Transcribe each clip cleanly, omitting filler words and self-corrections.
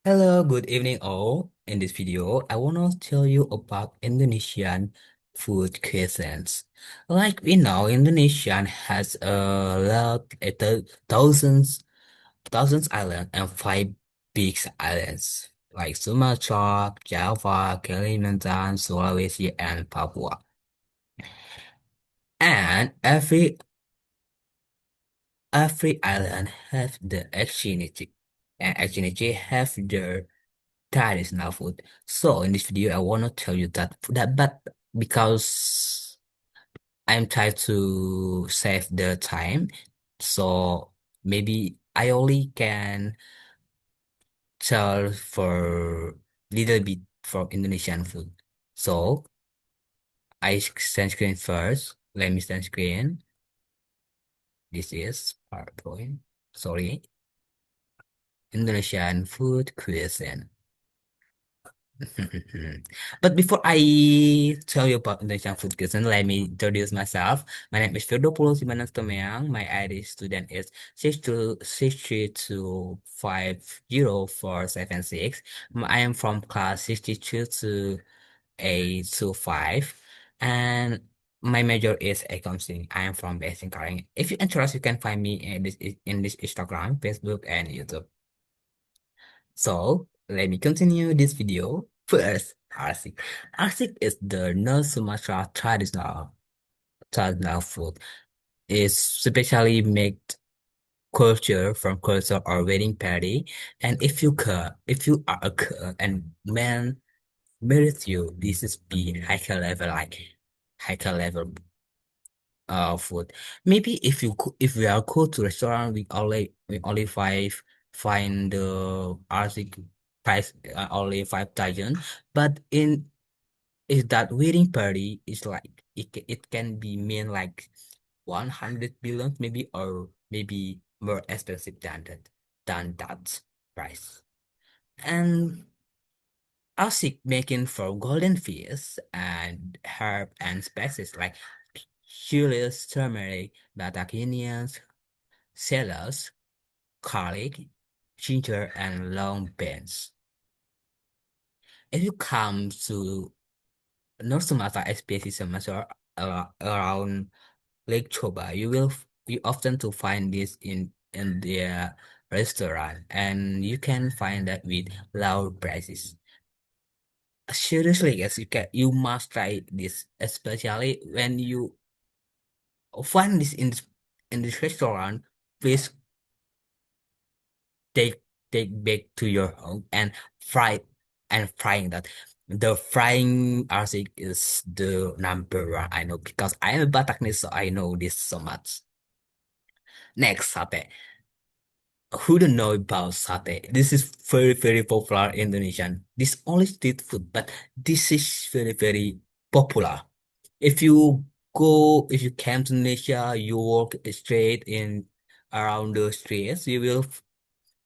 Hello, good evening all. In this video, I want to tell you about Indonesian food cuisines. Like we know, Indonesia has a lot, thousands islands and five big islands like Sumatra, Java, Kalimantan, Sulawesi, and Papua. And every island have the exchange, and exchange have their traditional food. So in this video, I want to tell you but because I'm trying to save the time, so maybe I only can tell for little bit for Indonesian food. So I send screen first. Let me send screen. This is PowerPoint. Sorry, Indonesian food cuisine. But before I tell you about Indonesian food cuisine, let me introduce myself. My name is Firdo Pulo Sibandang. My ID student is 6325046. I am from class 62 to A25. And my major is accounting. I am from based in Korea. If you're interested, you can find me in this Instagram, Facebook, and YouTube. So let me continue this video. First, arsik. Arsik is the North Sumatra traditional food. It's specially made culture from culture or wedding party. And if you are a girl and man marries you, this is be higher level food. Maybe if we are go to restaurant, we only find the arctic price only 5,000. But in is that wedding party is like it can be mean like 100 billion maybe, or maybe more expensive than that price. And Alsik making for golden fish and herb and spices like chilies, turmeric, Batacanians, cellars, garlic, ginger, and long beans. If you come to North Sumatra, especially Sumatra around Lake Choba, you often to find this in their restaurant, and you can find that with low prices. Seriously, yes, you must try this, especially when you find this in this restaurant. Please take take back to your home and fry frying that. The frying arsik is the number one I know because I am a Bataknese, so I know this so much. Next, sate. Who don't know about satay? This is very popular in Indonesian. This only street food, but this is very popular. If you if you came to Indonesia, you walk straight in around the streets, you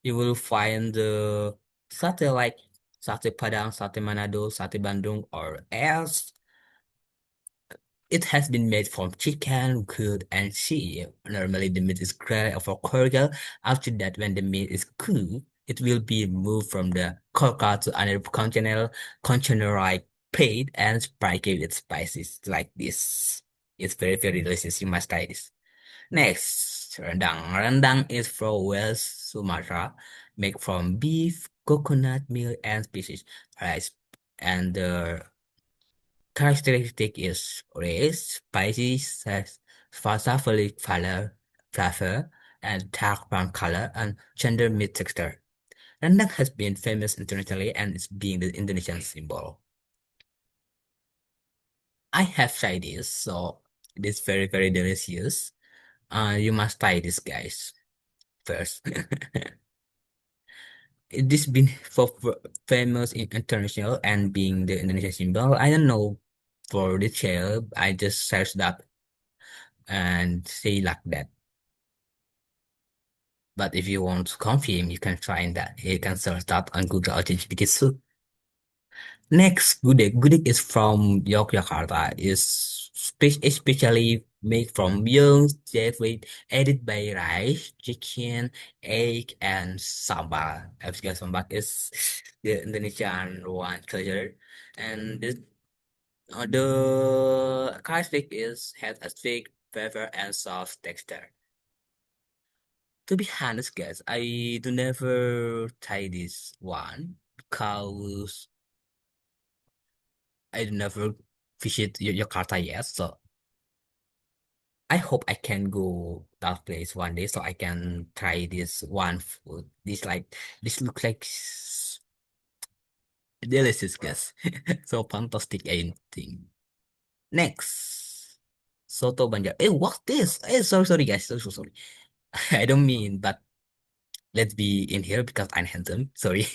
will find the satay like satay Padang, satay Manado, satay Bandung, or else it has been made from chicken, goat, and sheep. Normally, the meat is grilled for curry. After that, when the meat is cooked, it will be moved from the cooker to another container like plate and sprinkled with spices like this. It's very delicious. You must try this. Next, rendang. Rendang is from West Sumatra, made from beef, coconut milk, and species rice. And the characteristic is rich, spicy, flavor, and dark brown color and tender meat texture. Rendang has been famous internationally and is being the Indonesian symbol. I have tried this, so it is very delicious. You must try this, guys, first. It is been famous in international and being the Indonesian symbol. I don't know for detail. I just searched that and say like that. But if you want to confirm, you can try that. You can search that on Google or ChatGPT too. Next, gudeg. Gudeg is from Yogyakarta. Is especially made from young jelly added by rice, chicken, egg, and sambal. Because sambal is the Indonesian one culture, and the characteristic is has a thick flavor and soft texture. To be honest, guys, I do never try this one because I do never visit Jakarta yet. So I hope I can go that place one day so I can try this one food. This looks like delicious, guys. So fantastic, I think. Next, soto banjar. What's this? Sorry, guys. Sorry. I don't mean, but let's be in here because I'm handsome. Sorry.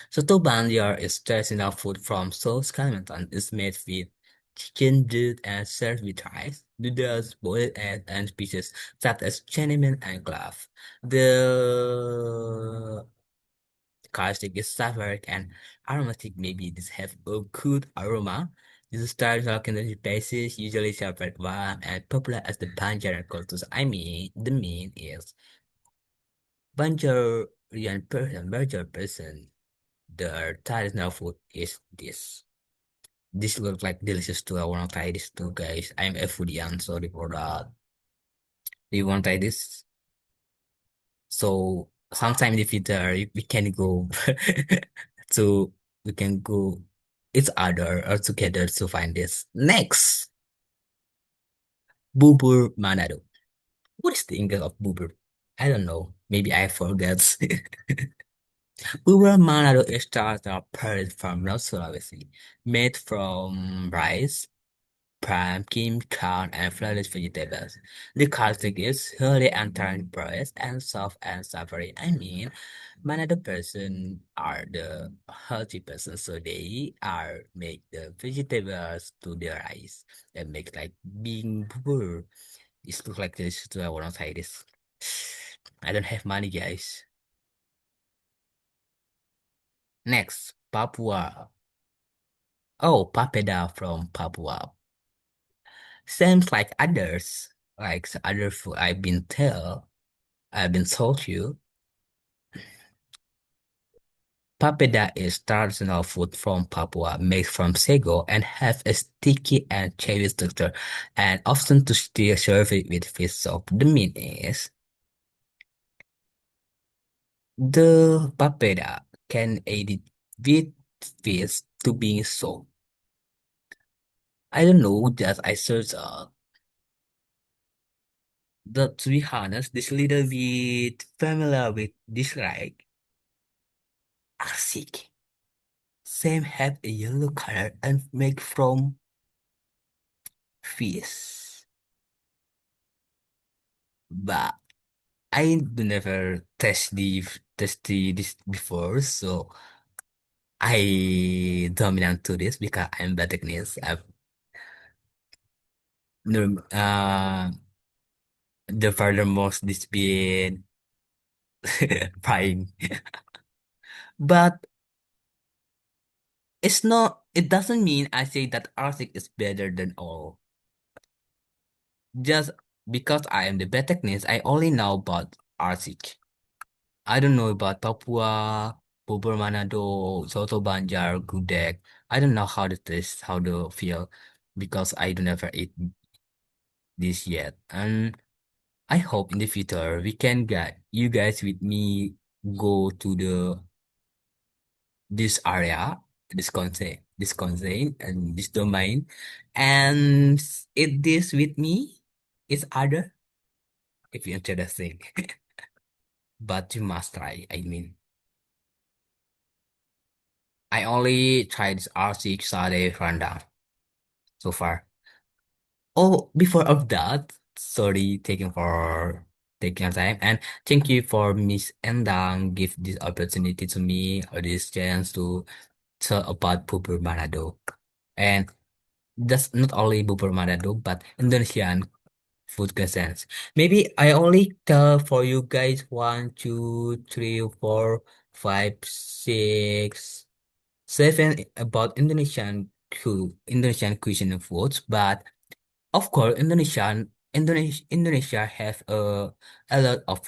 Soto banjar is traditional food from South Kalimantan. It's made with chicken broth and served with rice, noodles, boiled eggs, and pieces such as cinnamon and clove. The characteristic is savory and aromatic. Maybe this have a good aroma. This style of Indonesian basis usually served warm and popular as the banjar culture. I mean, the mean is Banjar person. The traditional food is this. This looks like delicious too. I wanna try this too, guys. I'm a foodie. I'm sorry for that. Do you wanna try this? So sometime in the future, we can go to we can go each other or together to find this. Next, Bubur Manado. What is the English of Bubur? I don't know. Maybe I forget. Bubur Manado is starter prepared from North Sulawesi, made from rice, pumpkin, corn, and flourless vegetables. The classic is hearty and tart breast and soft and savory. I mean, Manado person are the healthy person, so they are make the vegetables to the rice and make like being poor. It looks like this, so I wanna try this. I don't have money, guys. Next, Papua. Oh, papeda from Papua. Seems like others, like other food I've been told you. Papeda is traditional food from Papua made from sago and have a sticky and chewy texture and often to still serve it with fish soup. The meat is the papeda can aid it with fish to being sold. I don't know, just I searched the to be honest, this little bit familiar with this like arsik. Same have a yellow color and made from fish. But I do never test this before, so I dominant to this because I'm bad techniques. I've no the furthermost this been fine. But it doesn't mean I say that Arctic is better than all. Just because I am the bad techniques, I only know about Arctic. I don't know about Papua, Bubur Manado, Soto Banjar, Gudeg. I don't know how to taste, how to feel, because I do never eat this yet. And I hope in the future we can get you guys with me go to this area, this content and this domain, and eat this with me. It's other if you're interested, but you must try. I mean. I only tried R6 Sade Rundown so far. Oh, before of that, sorry taking your time and thank you for Miss Endang give this opportunity to me or this chance to tell about Bubur Manado. And that's not only Bubur Manado but Indonesian food cuisines. Maybe I only tell for you guys 1, 2, 3, 4, 5, 6, 7 about Indonesian cuisine and foods, but Of course, Indonesia have a lot of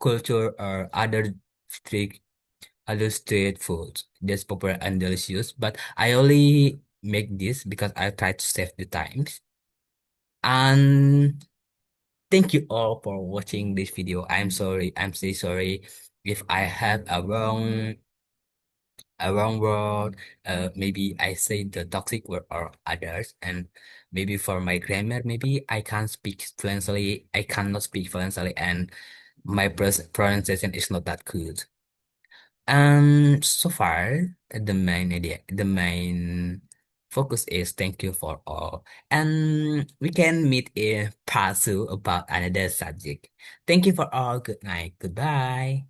culture or other street foods that's popular and delicious. But I only make this because I try to save the times. And thank you all for watching this video. I'm sorry, I'm so sorry if I have a wrong word. Maybe I say the toxic word or others, and maybe for my grammar, maybe I can't speak fluently. I cannot speak fluently, and my pronunciation is not that good. So far, the main focus is thank you for all, and we can meet in part two about another subject. Thank you for all. Good night. Goodbye.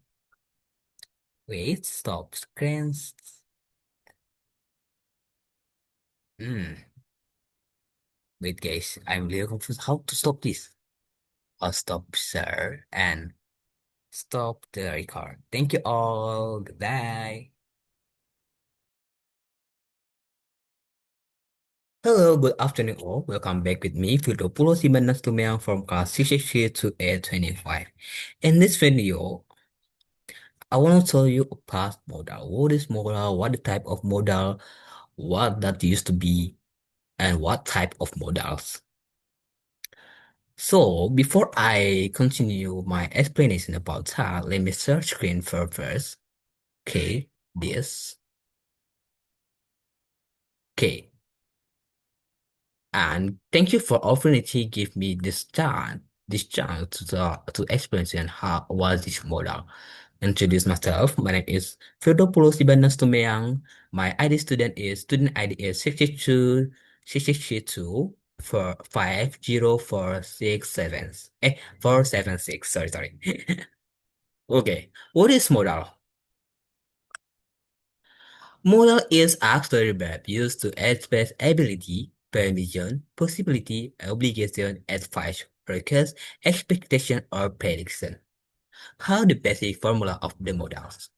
Wait, stop screens. Hmm. Wait, guys, I'm really confused how to stop this. I'll stop, sir, and stop the record. Thank you all. Goodbye. Hello, good afternoon all. Welcome back with me, Firdo Pulo Sibandang from class 663 to 825. In this video, I want to tell you about modal. What is modal? What the type of modal? What that used to be? And what type of modals? So, before I continue my explanation about that, let me share screen first. Okay, this. Okay, and thank you for opportunity give me this chance to explain to you how was this model. Introduce myself. My name is Firdo Sibandang. My ID student ID is 62 for 50467. 476. Sorry. Okay. What is model? Model is actually a verb used to express ability, permission, possibility, obligation, advice, request, expectation, or prediction. How the basic formula of the modals?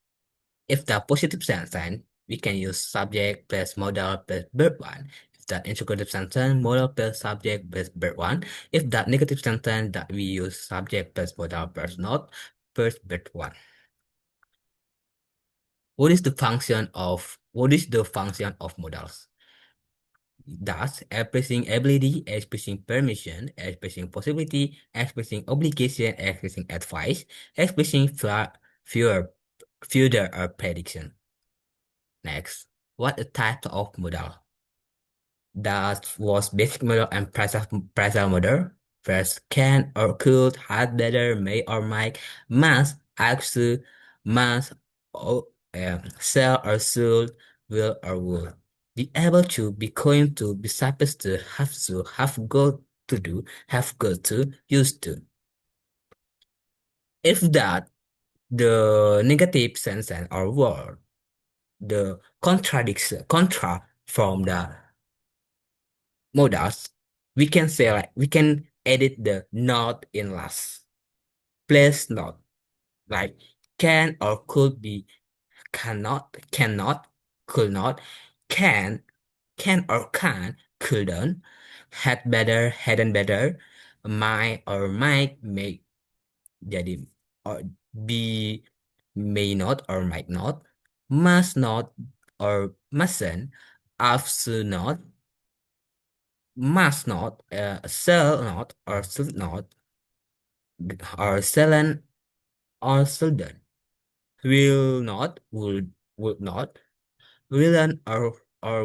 If the positive sentence, we can use subject plus modal plus verb one. If the interrogative sentence, modal plus subject plus verb one. If the negative sentence, that we use subject plus modal plus not plus verb one. What is the function of modals? Thus, expressing ability, expressing permission, expressing possibility, expressing obligation, expressing advice, expressing fear, future or prediction. Next, what a type of modal? That was basic model and partial model. First, can or could, had, better, may or might, must, actually, must, or, shall or should, will or would. Be able to, be going to, be supposed to, have got to do, have got to, used to. If that, the negative sentence or word, the contradiction, contra from the modals, we can say like we can edit the not in last. Place not like can or could be cannot, could not, can, or can, couldn't, had better, hadn't better, might or might, may jadi or be may not or might not, must not or mustn't, absolute not, must not, shall not or should not, or shalln't or shouldn't, will not, would not, willn't or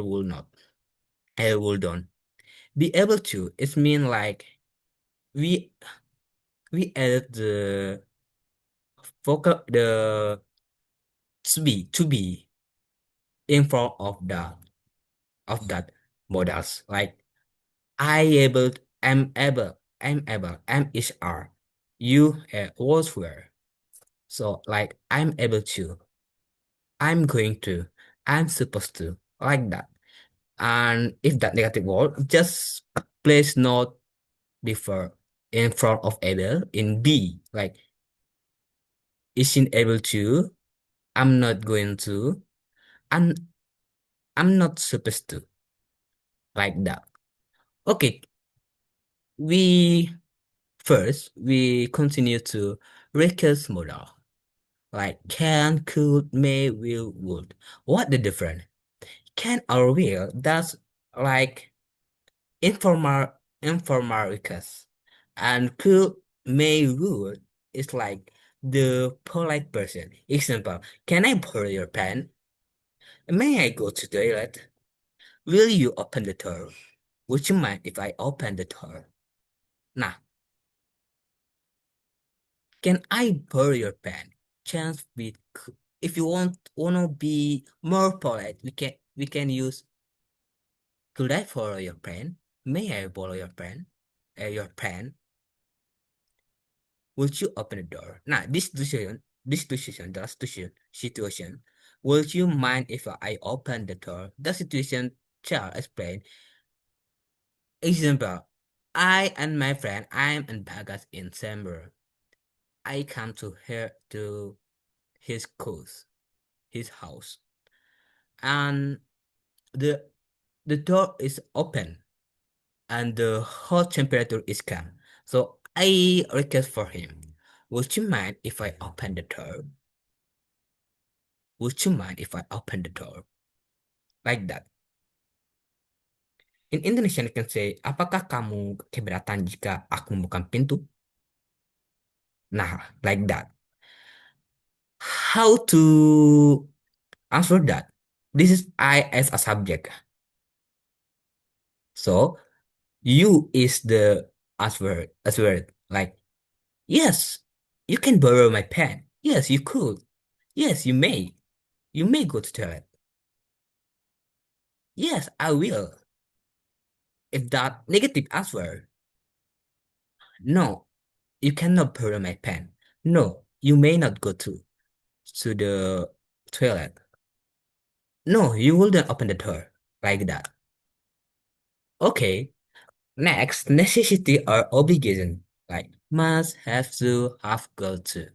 will not, will don't. Be able to, it mean like we we added the vocal the to be in front of that modals like I able, I'm able, am is are, you was were. So like I'm able to, I'm going to, I'm supposed to, like that. And if that negative word, just place not before in front of able in B. Like isn't able to, I'm not going to, I'm I'm not supposed to, like that. Okay, we we continue to recurse model like can, could, may, will, would. What the difference? Can or will, that's like informal informal recurse. And could, may, would is like the polite person. Example, can I borrow your pen? May I go to the toilet? Will you open the door? Would you mind if I open the door? Nah, can I borrow your pen? Chance with if you wanna be more polite, we can use could I borrow your pen? May I borrow your pen? Your pen? Would you open the door? Now this situation, would you mind if I open the door? The situation shall explain. Example, I and my friend, I am in Bagas in December. I come to his course, his house, and the the door is open and the hot temperature is calm. So I request for him. Would you mind if I open the door? Would you mind if I open the door? Like that. In Indonesian, you can say, apakah kamu keberatan jika aku membuka pintu? Nah, like that. How to answer that? This is I as a subject. So you is the answer. Like, yes, you can borrow my pen. Yes, you could. Yes, you may. You may go to toilet. Yes, I will. If that negative answer, no, you cannot borrow my pen. No, you may not go to the toilet. No, you wouldn't open the door like that. Okay, next, necessity or obligation. Like must, have to, have got to.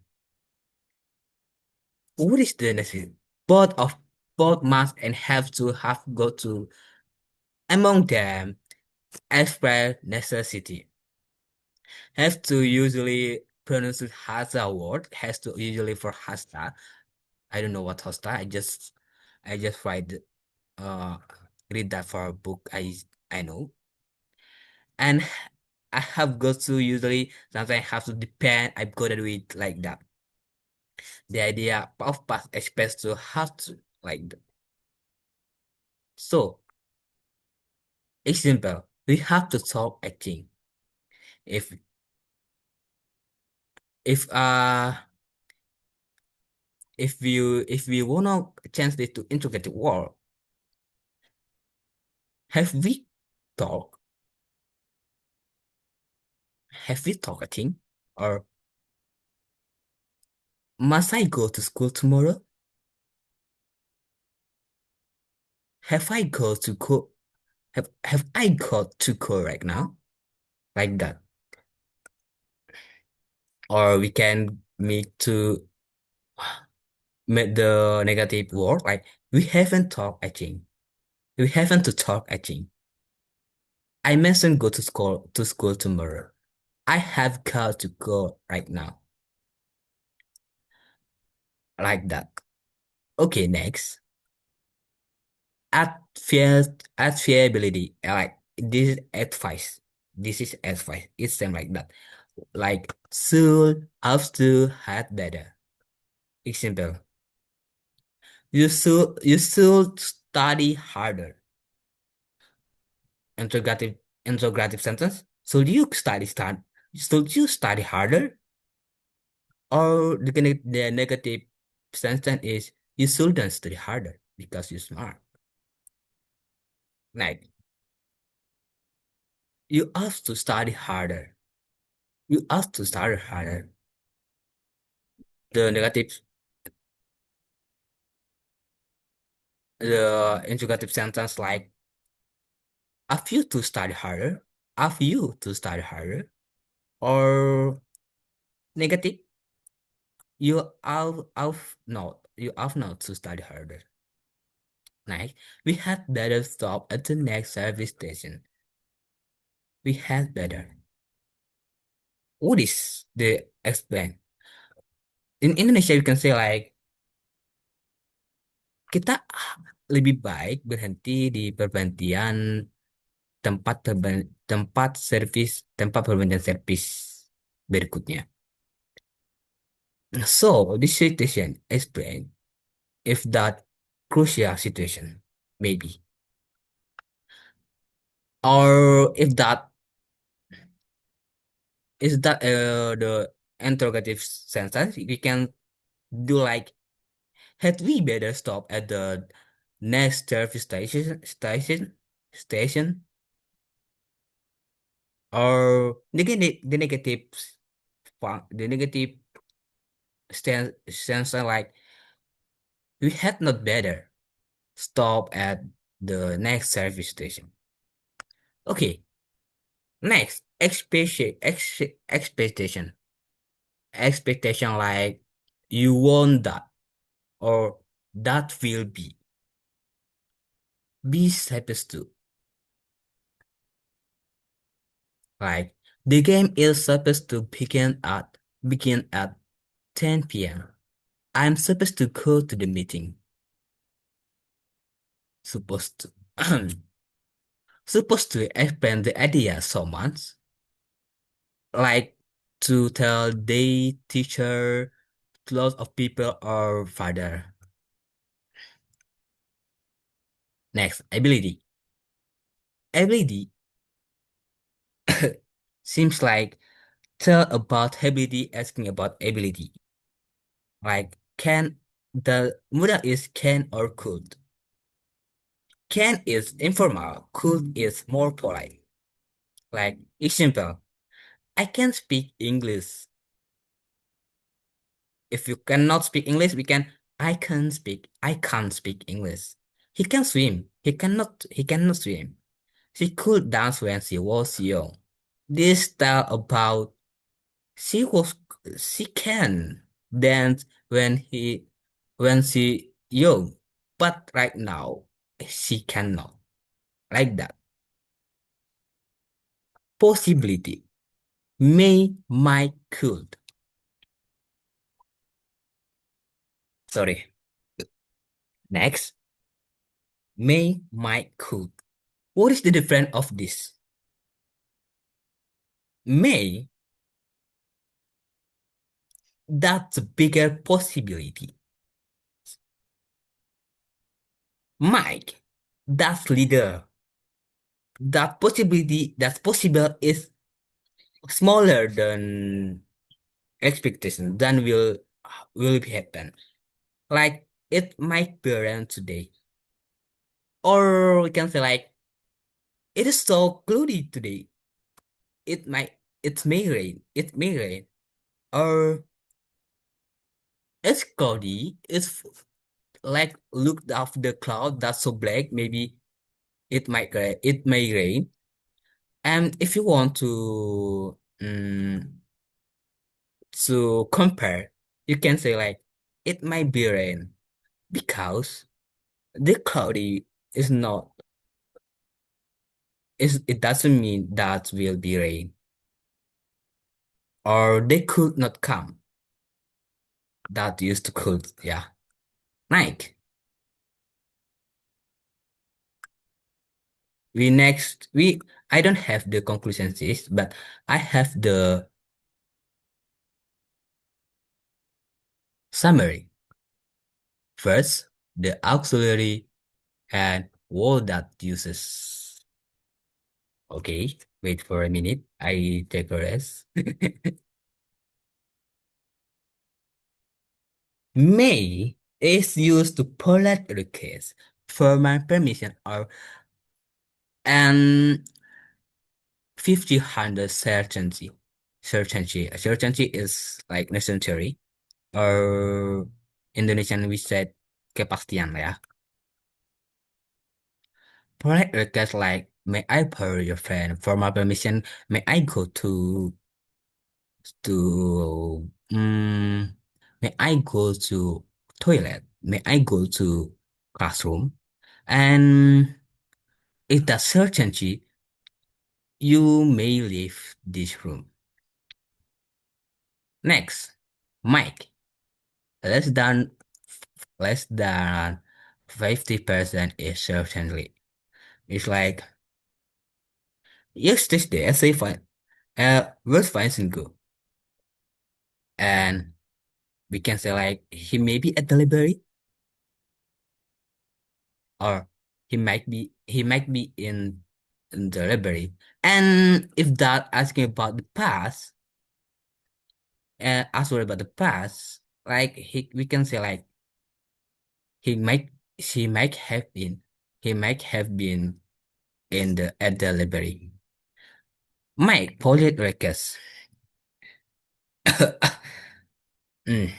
What is the necessity? Both of both must and have to, have got to. Among them, express necessity. Have to usually pronounce it as a word. Has to usually for hasta. I don't know what hasta. I just uh read that for a book I know. And I have got to usually sometimes I have to depend. I've got to do it like that. The idea of past express to have to like that. So it's simple. We have to talk, I think. If if uh if we wanna change this to integrated word, have we talk? Have we talk, I think? Or must I go to school tomorrow? Have I go to go have I got to go right now? Like that. Or we can make the negative word like we haven't talked, I think. We haven't to talk, I think. I mentioned go to school tomorrow. I have got to go right now. Like that. Okay, next. Add fear add fearability. Like this is advice. This is advice. It's same like that. Like should have to had better. Example. You should study harder. Interrogative interrogative sentence. Should you study harder? Or the negative sentence is you shouldn't study harder because you're smart. Like you have to study harder. You have to study harder. The negative the interrogative sentence like have you to study harder? Have you to study harder? Or negative, you have not to study harder. Like we had better stop at the next service station. We had better. what is the explain? In Indonesia, you can say like kita lebih baik berhenti di pergantian tempat pergantian servis berikutnya. So this situation explain if that crucial situation maybe, or if that is that the interrogative sentence, we can do like, had we better stop at the next service station, or the negative the negative stance are like, we had not better stop at the next service station. Okay, next expectation like, you want that, or that will be supposed to, like, the game is supposed to begin at 10 p.m. I'm supposed to go to the meeting. Supposed to. Supposed to explain the idea so much, like to tell the teacher, lots of people or father. Next, ability. Ability seems like tell about ability, asking about ability. Like, can, the modal is can or could. Can is informal, could is more polite. Like, example, I can speak English. If you cannot speak English, we can, I can't speak English. He can swim. He cannot swim. She could dance when she was young. This style about, she was, she can dance when she young, but right now she cannot. Like that. Possibility. May, might, could. Sorry. Next. May, might, could. What is the difference of this? May, that's a bigger possibility. Might, that's little. That possibility that's possible is smaller than expectation than will happen. Like, it might be around today. Or we can say like, it is so cloudy today. It might it may rain. It may rain. Or it's cloudy. Like, looked off the cloud that's so black, maybe it may rain. And if you want to compare, you can say like, it might be rain because the cloudy is not is it doesn't mean that will be rain, or they could not come, that used to could, yeah. Nike, we I don't have the conclusions list, but I have the summary. First, the auxiliary and what that uses. Okay, wait for a minute, I take a rest. May is used to polite request, formal permission, or and 50-100 certainty. Certainty is like necessary, or Indonesian we said kepastian lah ya. Polite request like, may I borrow your friend? Formal permission, may I go to may I go to toilet? May I go to classroom? And if that's certainty, you may leave this room. Next, Mike. Less than less than 50% is certainly. It's like yes, this day I say fine. Was fine and good. And we can say like he may be a delivery or he might be in delivery. And if that asking about the past, ask about the past, like we can say like he might she might have been he might have been in the at delivery. Mike Polit Records. Mm.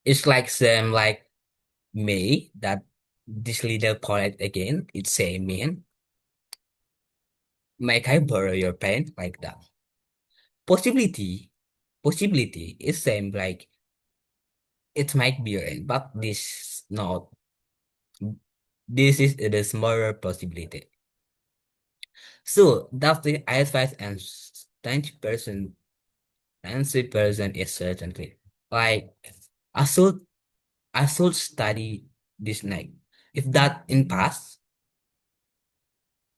It's like same like me that this little poet again. It's say mean. Might I borrow your pen like that? Possibility, possibility is same like it might be rain, but this not. This is the smaller possibility. So that's the advice and 90%, 90% is certainly like I should I should study this night. If that in past,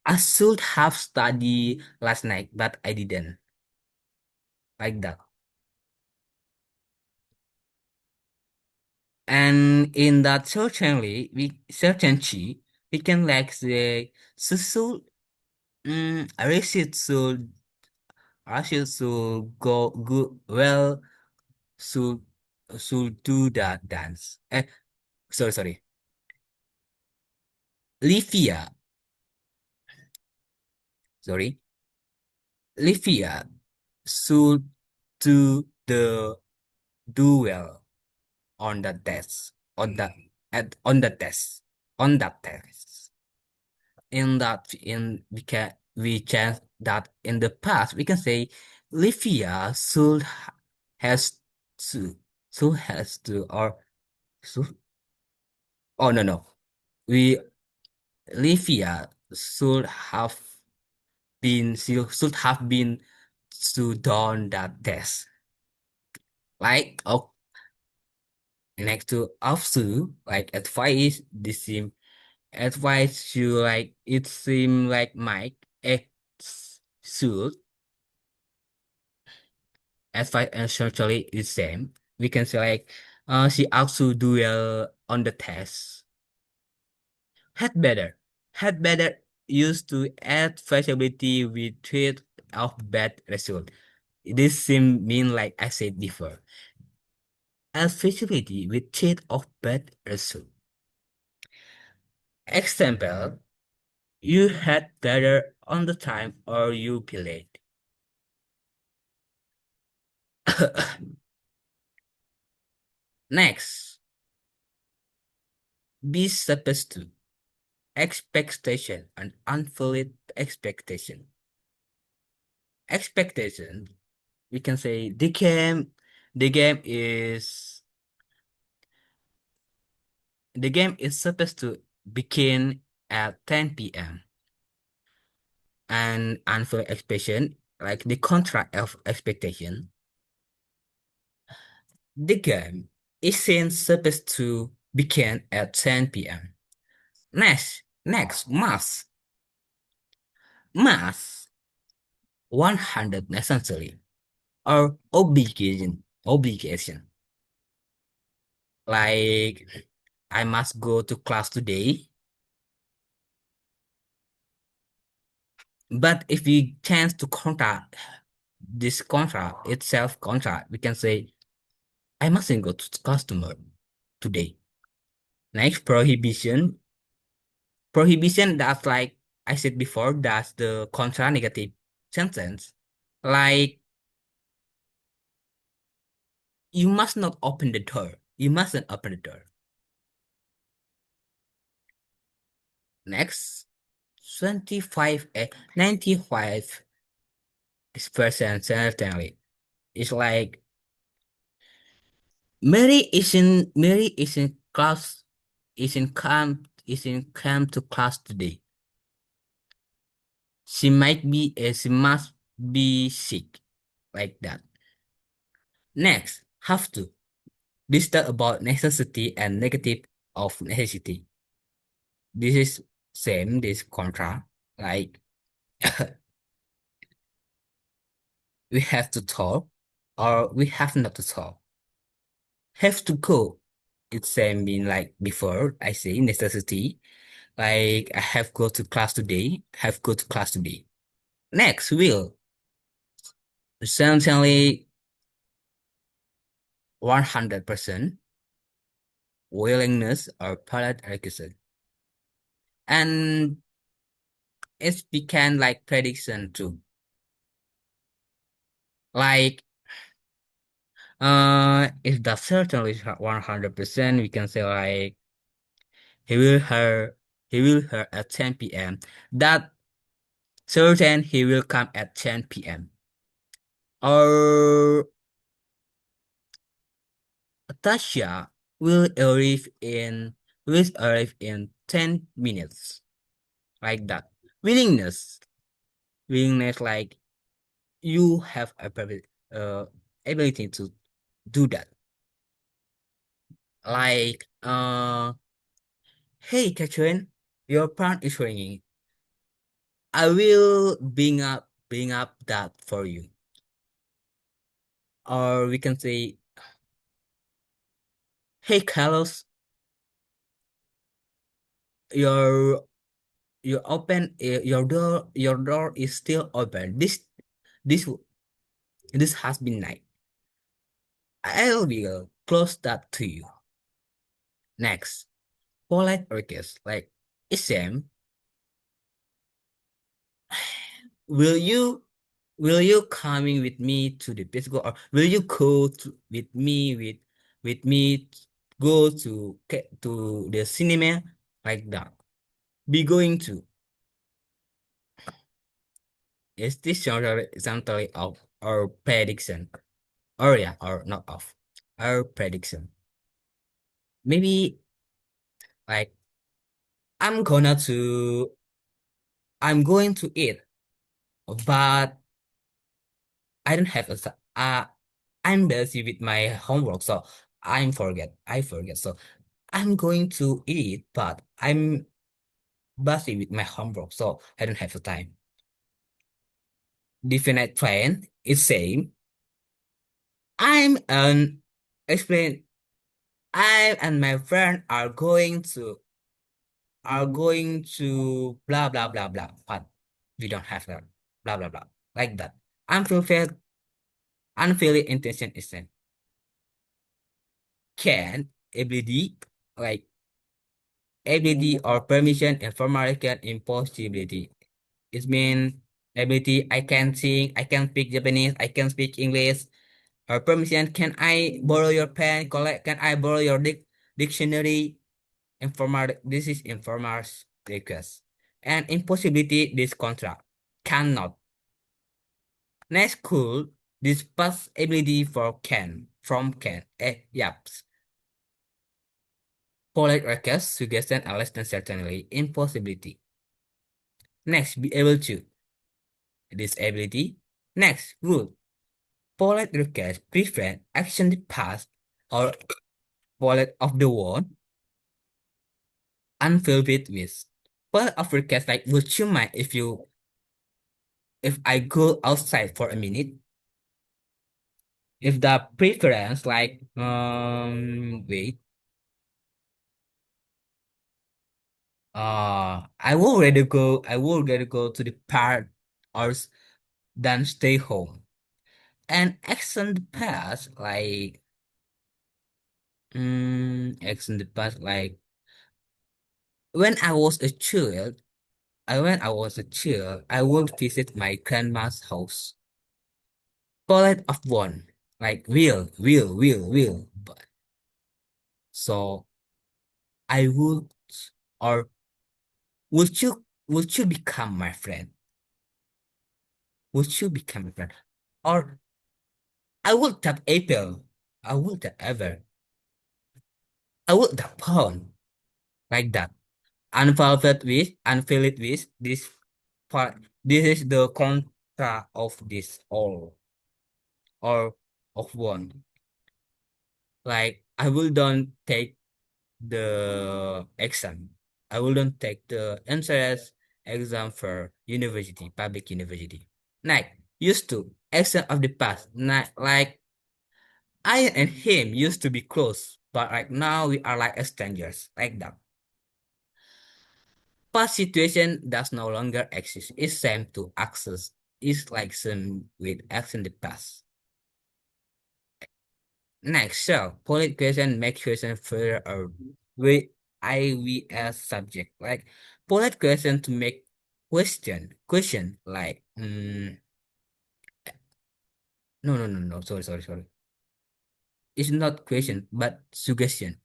I should have studied last night, but I didn't like that. And in that certainty, we can like say, so I should go good well should should do that dance. Sorry. Livia, sorry. Livia should do do well on the test on the test on that test. In that in we can that in the past we can say Livia has to has to or should, oh no, we Livia should have been to done that test like next to also like advice you like it seem like Mike should advice essentially is same. We can say like she also do well on the test. Had better. Had better used to add flexibility with threat of bad result. This seem mean like I said before. Add flexibility with threat of bad result. Example, you had better on the time or you be late. Next, be supposed to. Expectation and unfulfilled expectation. Expectation, we can say the game is the game is supposed to begin at 10 p.m. and unfulfilled expectation, like the contract of expectation, the game isn't supposed to begin at 10 p.m. Next, mass 100 necessarily or obligation. Like I must go to class today. But if we chance to contract this contract itself contract, we can say I mustn't go to customer today. Next prohibition that's like I said before, that's the contra negative sentence. Like you must not open the door. You mustn't open the door. Next, 95% certainly. It's like Mary isn't class isn't come to class today. She must be sick like that. Next, have to. This talk about necessity and negative of necessity. This is same, this contra. Like we have to talk or we have not to talk. Have to go. It's same mean like before I say necessity. Like I have go to class today, have go to class today. Next, will. Essentially 100% willingness or palate requisite. And it became like prediction too. Like if the certainly is 100%, we can say like he will her he will her at 10 p.m. That certain he will come at 10 p.m. Or Tasha will arrive in 10 minutes. Like that. Willingness. Willingness like you have uh ability to do that. Like hey Catherine, your plant is ringing. I will bring up that for you. Or we can say, hey Carlos, your your door is still open. This this has been night. I will close that to you. Next, polite request like Isam, will you will you coming with me to the physical or will you go with me go to the cinema like that? Be going to. Is this essentially of our prediction? Or yeah, or not of our prediction. Maybe like I'm gonna to I'm going to eat, but I don't have I'm busy with my homework, so I forget. So I'm going to eat, but I'm busy with my homework, so I don't have the time. Definite plan is same. I'm an explain. I and my friend are going to blah blah blah blah, but we don't have that blah blah blah like that. Unfulfilled, unfulfilled intention is same. Can ability like ability or permission informal can impossibility. It means ability I can sing, I can speak Japanese, I can speak English. Or permission, can I borrow your pen? Can I borrow your dictionary? Informal, this is informal request. And impossibility, this contract. Cannot. Next cool, this past ability for can, from can. Yaps. Polite request, suggestion, and less than certainly. Impossibility. Next, be able to. Disability. Next, rule. Polite request, prevent, action the past, or polite of the word, unfilled with. Polite of request, like, would you mind if I go outside for a minute? If the preference, like, wait, I would rather go to the park or than stay home. And action the past, like, action the past, like, when I was a child, when I was a child, I would visit my grandma's house. Polite of one, like, will. But, so I would, or would you become my friend? Would you become a friend? Or I would tap April. I would tap ever. I would tap pawn like that. Unfilled with this part. This is the contra of this all. Or of one. Like I will don't take the exam. I will don't take the entrance exam for university, public university. Like used to exam of the past. Like I and him used to be close, but like now we are like strangers, like that. Past situation does no longer exist. It's same to access. It's like some with X in the past. Next, so polite question make question further or with we as subject. Like polite question to make question like no, sorry. It's not question but suggestion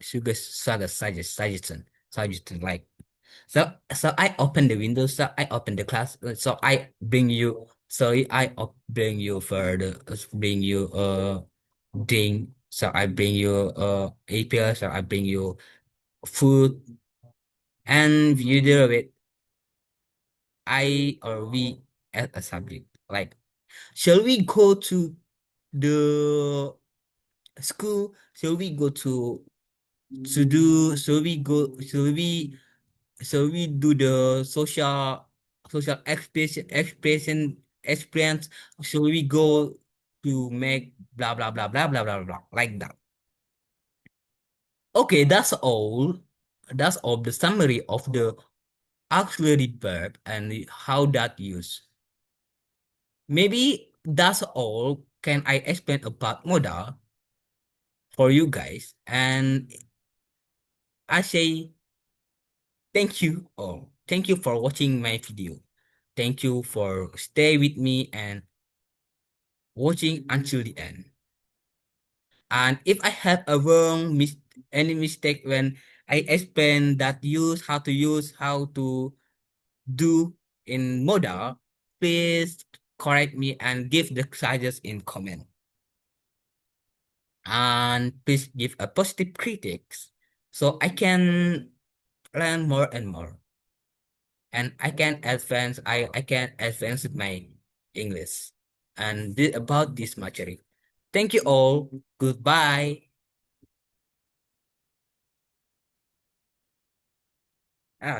like so I open the window, so I open the class, so I bring you, bring you for the bring you drink, so I bring you APL, so I bring you food, and you deal with I or we as a subject. Like, shall we go to the school? Shall we go to do? Shall we do the social experience? Shall we go to make blah blah blah blah blah blah blah like that? Okay, that's all. That's all the summary of the auxiliary verb and how that use. Maybe that's all. Can I explain about modal for you guys? And I say thank you all. Thank you for watching my video. Thank you for stay with me and watching until the end. And if I have a any mistake when I explain that how to do in modal, please correct me and give the sizes in comment. And please give a positive critics so I can learn more and more. And I can advance with my English. And about this material. Thank you all. Goodbye.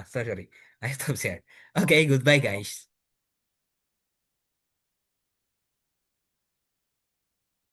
Sorry. I stopped here. Okay, goodbye guys.